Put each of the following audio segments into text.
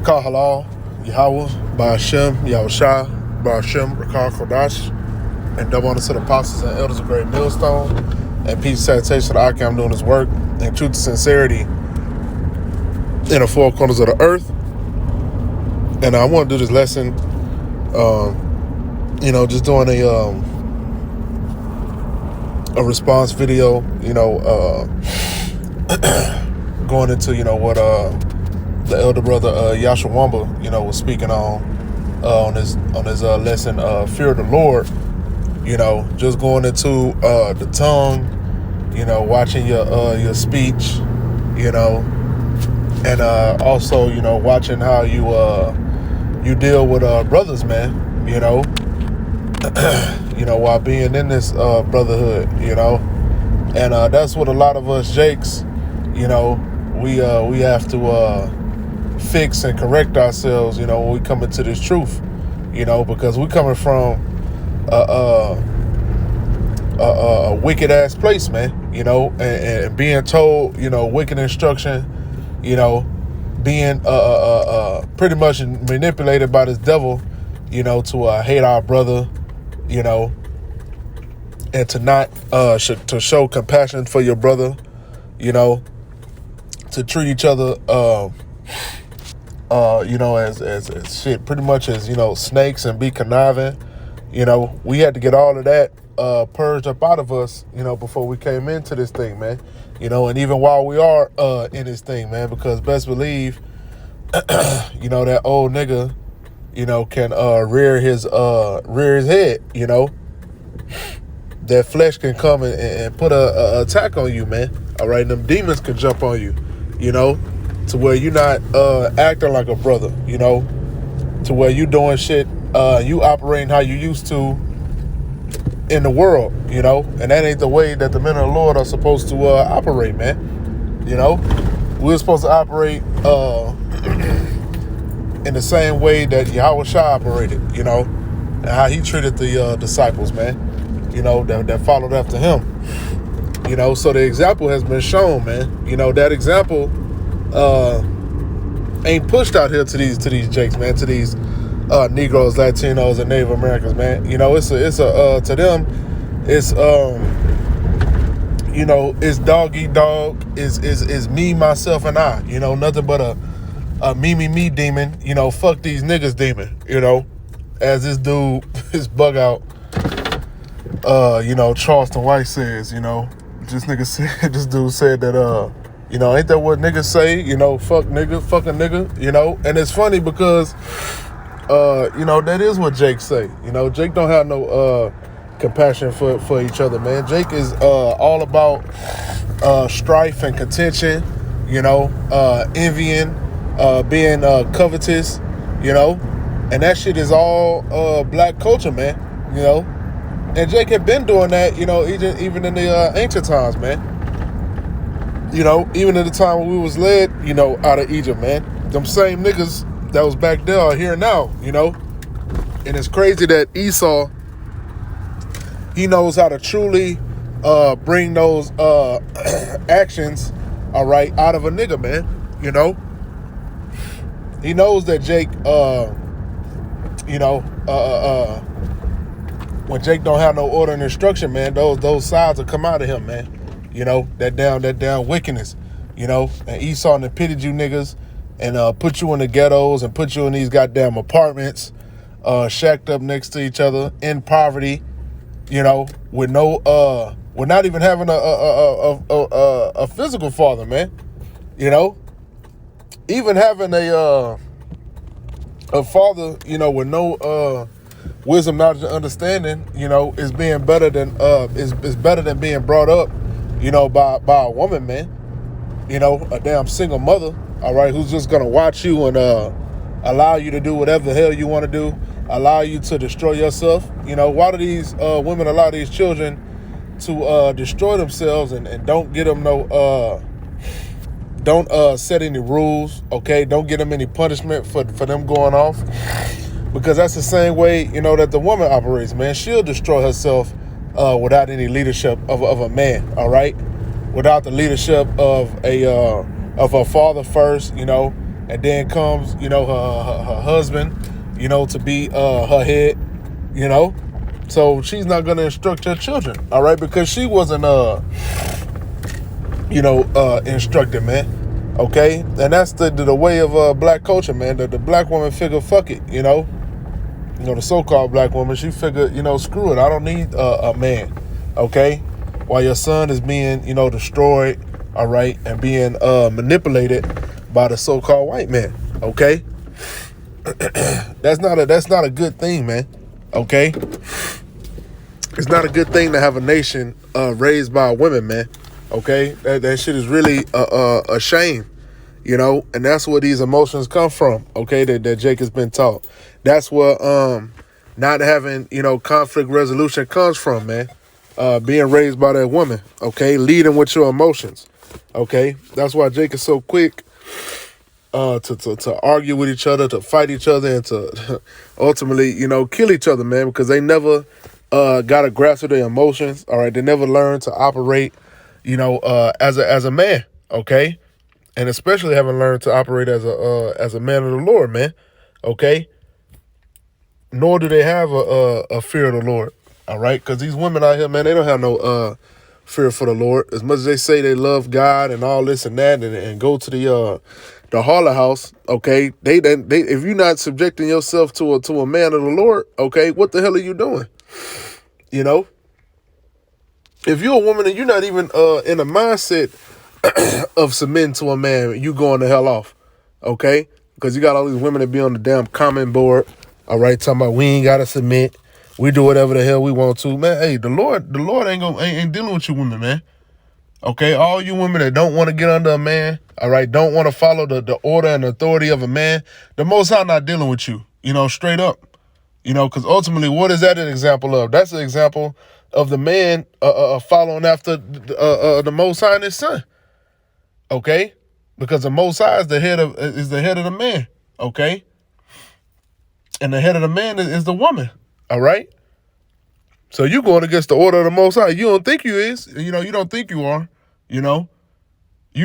Rakah Halal, Yahweh, Ba'ashem, Yahushua, Ba'ashem, Rakah Kodash, and double honor to the apostles and elders of Great Millstone, and peace and salutation to the Akim doing his work, and truth and sincerity in the four corners of the earth. And I want to do this lesson, just doing a response video, going into, what the elder brother Yashua Wamba, was speaking on his lesson, Fear of the Lord, just going into the tongue, watching your speech, and also, watching how you deal with brothers, man, while being in this brotherhood, and that's what a lot of us Jakes, we have to fix and correct ourselves, when we come into this truth, because we coming from a wicked ass place, man, and being told, wicked instruction, being pretty much manipulated by this devil, to hate our brother, and to not to show compassion for your brother, to treat each other as shit, pretty much as snakes, and be conniving. We had to get all of that purged up out of us, before we came into this thing, man. And even while we are in this thing, man, because best believe, that old nigga, can rear his head, that flesh can come and put a attack on you, man. All right, them demons can jump on you, to where you're not acting like a brother, to where you doing shit, you operating how you used to in the world, and that ain't the way that the men of the Lord are supposed to operate, man. We're supposed to operate in the same way that Yahushua operated, and how he treated the disciples, man, that followed after him. So the example has been shown, man. That example ain't pushed out here to these Jakes, man, to these Negroes, Latinos, and Native Americans, man. It's to them, it's it's dog eat dog, is me, myself, and I. Nothing but a me demon. Fuck these niggas demon. As this dude, this bug out, Charleston White says, this dude said that ain't that what niggas say? Fuck nigga, fuck a nigga. And it's funny because that is what Jake say. Jake don't have no compassion for each other, man. Jake is all about strife and contention, envying, being covetous, and that shit is all black culture, man. And Jake had been doing that, even in the ancient times, man. Even at the time when we was led, out of Egypt, man. Them same niggas that was back there are here now, And it's crazy that Esau, he knows how to truly bring those actions, all right, out of a nigga, man. He knows that Jake, when Jake don't have no order and instruction, man, those sides will come out of him, man. That down wickedness, and Esau and pitied you niggas and put you in the ghettos and put you in these goddamn apartments, shacked up next to each other in poverty, with no, with not even having a physical father, man. Even having a father, with no wisdom, knowledge, and understanding, is being better than is better than being brought up, by a woman, man. A damn single mother, all right, who's just gonna watch you and allow you to do whatever the hell you want to do, allow you to destroy yourself. Why do these women allow these children to destroy themselves and don't get them no don't set any rules, okay? Don't get them any punishment for them going off, because that's the same way that the woman operates, man. She'll destroy herself without any leadership of a man, all right? Without the leadership of her father first, and then comes, her husband, to be her head, So she's not gonna instruct her children, all right, because she wasn't instructed, man. Okay, and that's the way of black culture, man. The black woman figure, fuck it, the so-called black woman, she figured, screw it, I don't need a man, okay? While your son is being, destroyed, all right, and being manipulated by the so-called white man, okay? That's not a good thing, man, okay? It's not a good thing to have a nation raised by women, man, okay? That shit is really a shame, and that's where these emotions come from, okay, that Jake has been taught. That's where not having, conflict resolution comes from, man. Being raised by that woman, okay? Leading with your emotions, okay? That's why Jake is so quick to argue with each other, to fight each other, and to ultimately, kill each other, man, because they never got a grasp of their emotions, all right? They never learned to operate, as a man, okay? And especially haven't learned to operate as a man of the Lord, man, okay? Nor do they have a fear of the Lord, all right? Because these women out here, man, they don't have no fear for the Lord. As much as they say they love God and all this and that, and go to the harlot house, okay? They if you're not subjecting yourself to a man of the Lord, okay, what the hell are you doing? If you're a woman and you're not even in a mindset of submitting to a man, you going the hell off, okay? Because you got all these women that be on the damn comment board, all right, talking about we ain't gotta submit, we do whatever the hell we want to, man. Hey, the Lord ain't dealing with you women, man. Okay, all you women that don't want to get under a man, all right, don't want to follow the order and authority of a man, the Most High not dealing with you, straight up, because ultimately, what is that an example of? That's an example of the man following after the Most High and His Son. Okay, because the Most High is the head of the man. Okay, and the head of the man is the woman. All right. So you going against the order of the Most High. You don't think you is. You don't think you are. You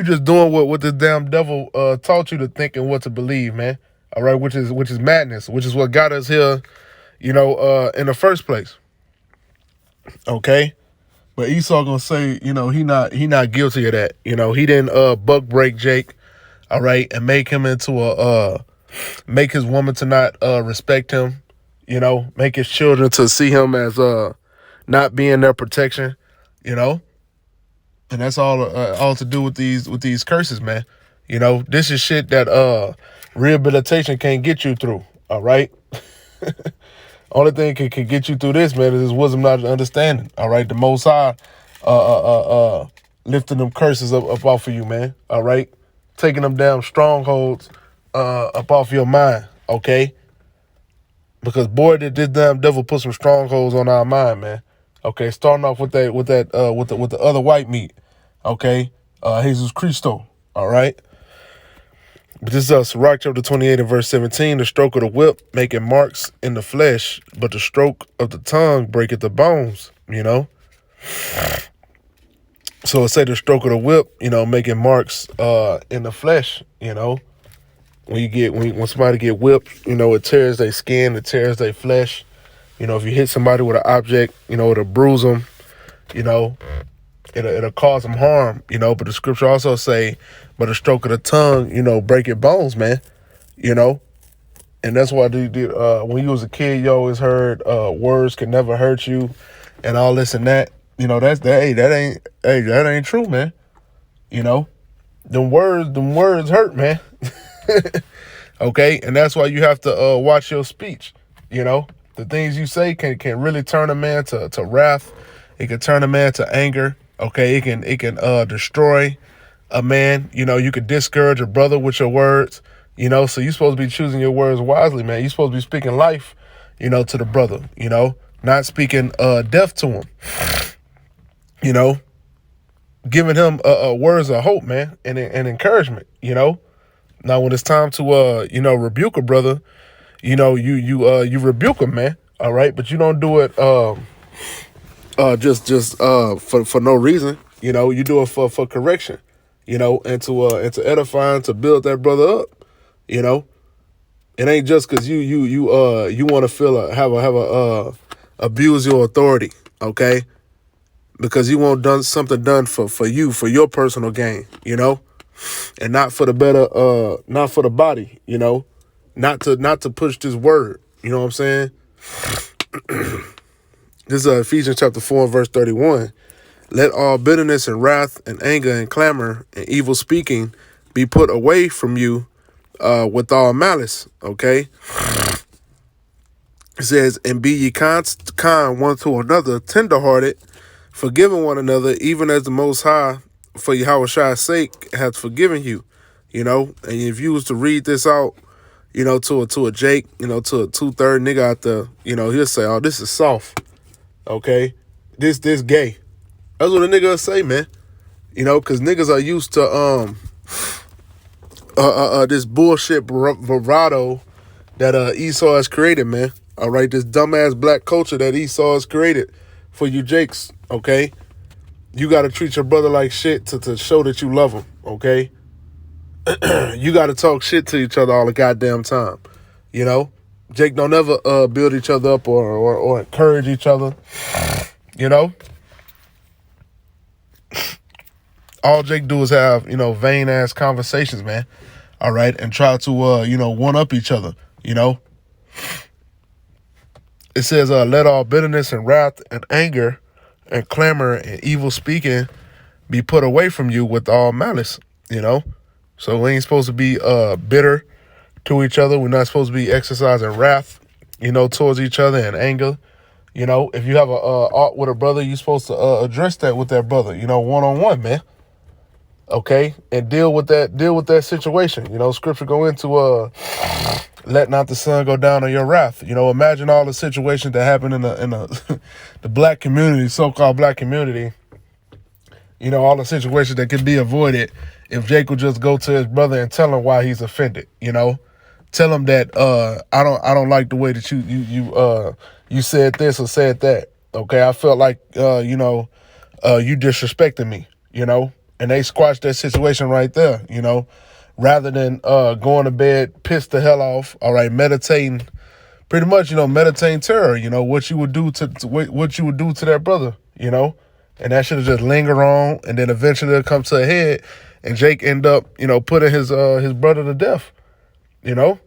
just doing what this damn devil taught you to think and what to believe, man. All right, which is madness, which is what got us here, in the first place. Okay. But Esau gonna say, he not guilty of that. He didn't buck break Jake, all right, and make him into make his woman to not respect him, make his children to see him as not being their protection, and that's all to do with these curses, man. This is shit that rehabilitation can't get you through. All right. Only thing can get you through this, man, is this wisdom, knowledge, and understanding. All right, the Most High lifting them curses up off of you, man. All right, taking them damn strongholds up off your mind. Okay, because boy, did this damn devil put some strongholds on our mind, man. Okay, starting off with the other white meat. Okay, Jesus Christo. All right. But this is Sirach chapter 28 and verse 17. The stroke of the whip making marks in the flesh, but the stroke of the tongue breaketh the bones, So it say the stroke of the whip, making marks in the flesh, When somebody get whipped, it tears their skin, it tears their flesh. If you hit somebody with an object, it'll bruise them, it'll cause them harm, but the scripture also say, but a stroke of the tongue, break your bones, man, and that's why when you was a kid, you always heard words can never hurt you and all this and that, that ain't true, man. Them words hurt, man. Okay, and that's why you have to watch your speech. The things you say can really turn a man to wrath. It can turn a man to anger. Okay, it can destroy a man. You could discourage a brother with your words. So you're supposed to be choosing your words wisely, man. You're supposed to be speaking life, to the brother. Not speaking death to him. Giving him words of hope, man, and encouragement. Now when it's time to rebuke a brother, you rebuke him, man. All right, but you don't do it just for no reason. You do it for correction. And to edify and to build that brother up. You know, it ain't just because you want to have a abuse your authority, okay? Because you want something done for you, for your personal gain, you know, and not for the better, not for the body, you know, not to push this word, you know what I'm saying? This is Ephesians chapter 4 verse 31. Let all bitterness and wrath and anger and clamor and evil speaking be put away from you with all malice, okay? It says, and be ye kind one to another, tenderhearted, forgiving one another, even as the Most High, for Yahweh's sake, hath forgiven you. You know, and if you was to read this out, you know, to a Jake, you know, to a 2/3 nigga out there, you know, he'll say, oh, this is soft, okay? This gay. That's what a nigga will say, man. You know, because niggas are used to this bullshit bravado that Esau has created, man. All right, this dumbass black culture that Esau has created for you Jakes, okay? You got to treat your brother like shit to show that you love him, okay? You got to talk shit to each other all the goddamn time, you know? Jake don't ever build each other up or encourage each other, you know? All Jake do is have, you know, vain-ass conversations, man, all right? And try to, you know, one-up each other, you know? It says, let all bitterness and wrath and anger and clamor and evil speaking be put away from you with all malice, you know? So we ain't supposed to be bitter to each other. We're not supposed to be exercising wrath, you know, towards each other and anger. You know, if you have a art with a brother, you're supposed to address that with that brother, you know, one-on-one, man. Okay? And deal with that situation. You know, scripture go into let not the sun go down on your wrath. You know, imagine all the situations that happen in the the black community, so-called black community. You know, all the situations that can be avoided if Jake would just go to his brother and tell him why he's offended. You know, tell him that I don't like the way that you said this or said that. Okay, I felt like you know, you disrespected me. You know, and they squash that situation right there. You know, rather than going to bed pissed the hell off. All right, meditating, pretty much, you know, meditating terror. You know what you would do to what you would do to that brother. You know. And that should have just linger on, and then eventually it'll come to a head, and Jake end up, you know, putting his brother to death, you know,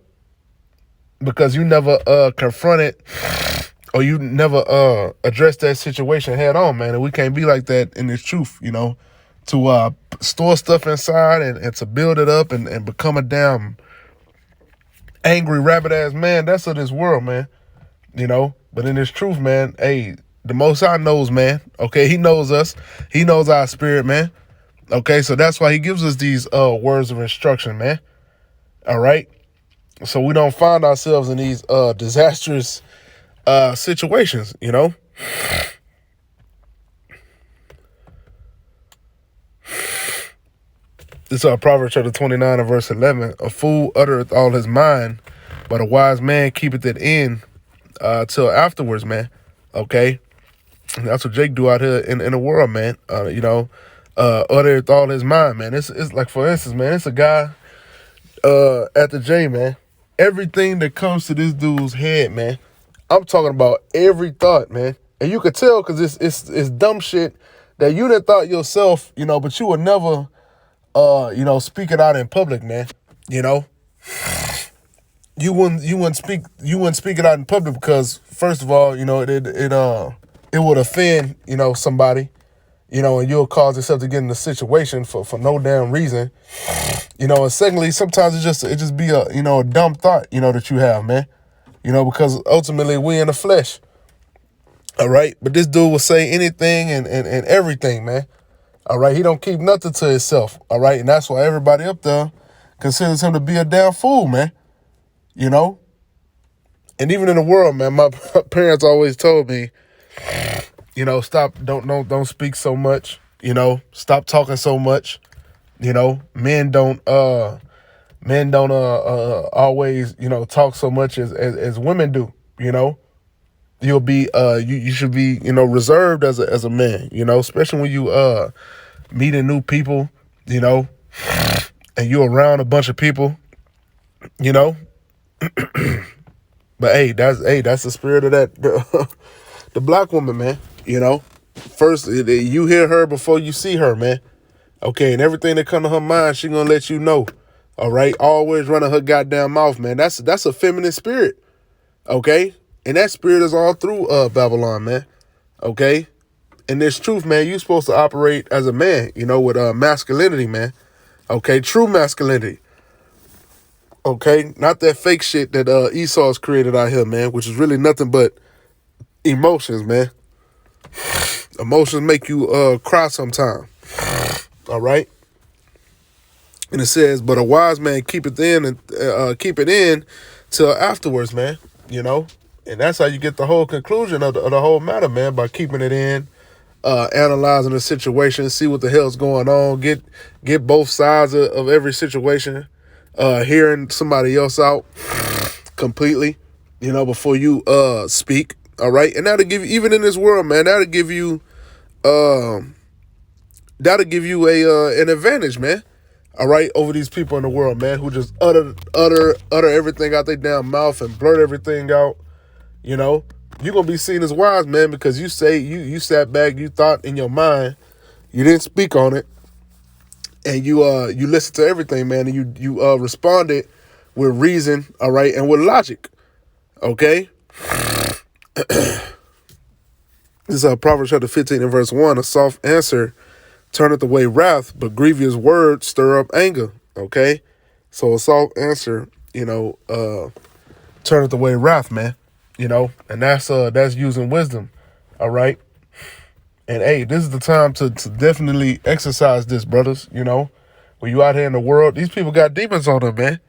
because you never confronted or you never addressed that situation head on, man. And we can't be like that in this truth, you know, to store stuff inside and to build it up and become a damn angry rabbit ass man. That's of this world, man, you know. But in this truth, man, hey. The Most High knows, man. Okay, he knows us. He knows our spirit, man. Okay, so that's why he gives us these words of instruction, man. All right? So we don't find ourselves in these disastrous situations, you know? This is Proverbs chapter 29 and verse 11. A fool uttereth all his mind, but a wise man keepeth it in till afterwards, man. Okay? That's what Jake do out here in the world, man. You know, uttereth all his mind, man. It's like, for instance, man, it's a guy at the J, man. Everything that comes to this dude's head, man. I'm talking about every thought, man. And you could tell because it's dumb shit that you done thought yourself, you know, but you would never, you know, speak it out in public, man. You know, you wouldn't speak it out in public because, first of all, you know, it would offend, you know, somebody, you know, and you'll cause yourself to get in a situation for no damn reason, you know. And secondly, sometimes it just be a, you know, a dumb thought, you know, that you have, man, you know, because ultimately we in the flesh. All right. But this dude will say anything and everything, man. All right. He don't keep nothing to himself. All right. And that's why everybody up there considers him to be a damn fool, man, you know. And even in the world, man, my parents always told me, you know, don't speak so much, you know, stop talking so much, you know, men don't always, you know, talk so much as women do, you know. You'll be you should be, you know, reserved as a man, you know, especially when you meeting new people, you know, and you're around a bunch of people, you know. But that's the spirit of that the black woman, man. You know, first you hear her before you see her, man. Okay, and everything that come to her mind, she gonna let you know. All right, always running her goddamn mouth, man. That's a feminine spirit. Okay, and that spirit is all through Babylon, man. Okay, and this truth, man, you supposed to operate as a man, you know, with masculinity, man. Okay, true masculinity. Okay, not that fake shit that Esau's created out here, man, which is really nothing but emotions, man. Emotions make you cry sometime. All right. And it says, but a wise man keep it in and keep it in till afterwards, man. You know, and that's how you get the whole conclusion of the whole matter, man, by keeping it in, analyzing the situation, see what the hell's going on, get both sides of every situation, hearing somebody else out completely, you know, before you speak. All right, and that'll give you, even in this world, man, that'll give you a an advantage, man. All right, over these people in the world, man, who just utter everything out their damn mouth and blurt everything out. You know, you're gonna be seen as wise, man, because you say you sat back, you thought in your mind, you didn't speak on it, and you listened to everything, man, and you responded with reason, all right, and with logic. Okay. This is Proverbs chapter 15 and verse 1. A soft answer turneth away wrath, but grievous words stir up anger. Okay? So a soft answer, you know, turneth away wrath, man. You know, and that's using wisdom. All right. And hey, this is the time to definitely exercise this, brothers. You know, when you out here in the world, these people got demons on them, man.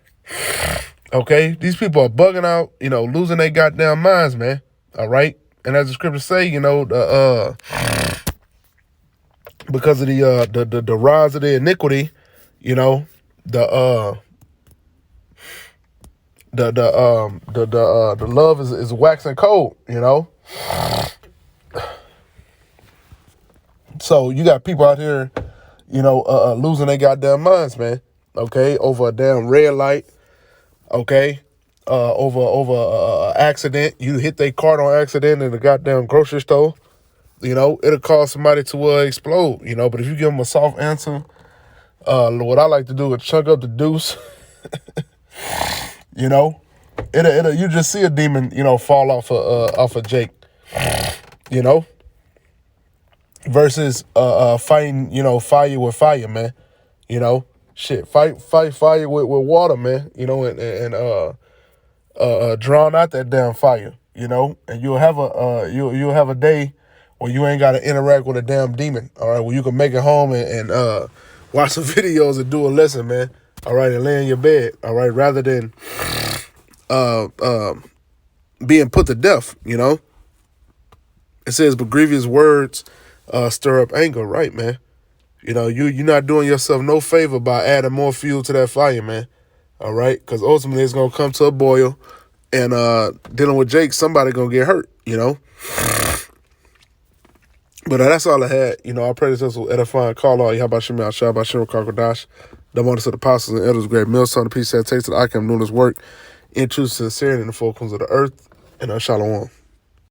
Okay? These people are bugging out, you know, losing their goddamn minds, man. All right? And as the scriptures say, you know, because of the rise of the iniquity, you know, the love is waxing cold, you know. So you got people out here, you know, losing their goddamn minds, man. Okay, over a damn red light. Okay, over accident. You hit their cart on accident in the goddamn grocery store. You know, it'll cause somebody to explode. You know, but if you give them a soft answer, what I like to do is chunk up the deuce. You know, it'll you just see a demon, you know, fall off of Jake. You know, versus fighting, you know, fire with fire, man. You know, shit, fight fire with water, man. You know, and drown out that damn fire. You know, and you'll have a day where you ain't got to interact with a damn demon. All right, where you can make it home and watch some videos and do a lesson, man. All right, and lay in your bed. All right, rather than being put to death. You know, it says, but grievous words stir up anger, right, man? You know, you're not doing yourself no favor by adding more fuel to that fire, man. All right, because ultimately it's gonna come to a boil, and dealing with Jake, somebody gonna get hurt. You know. But that's all I had. You know, I pray this will edify and call all you. How about Shemel Shah, about Shemel Kakodash, the mothers of the apostles and elders, great millstone, the peace that takes that I can do this work in truth, sincerity, and the four corners of the earth, and Shalom.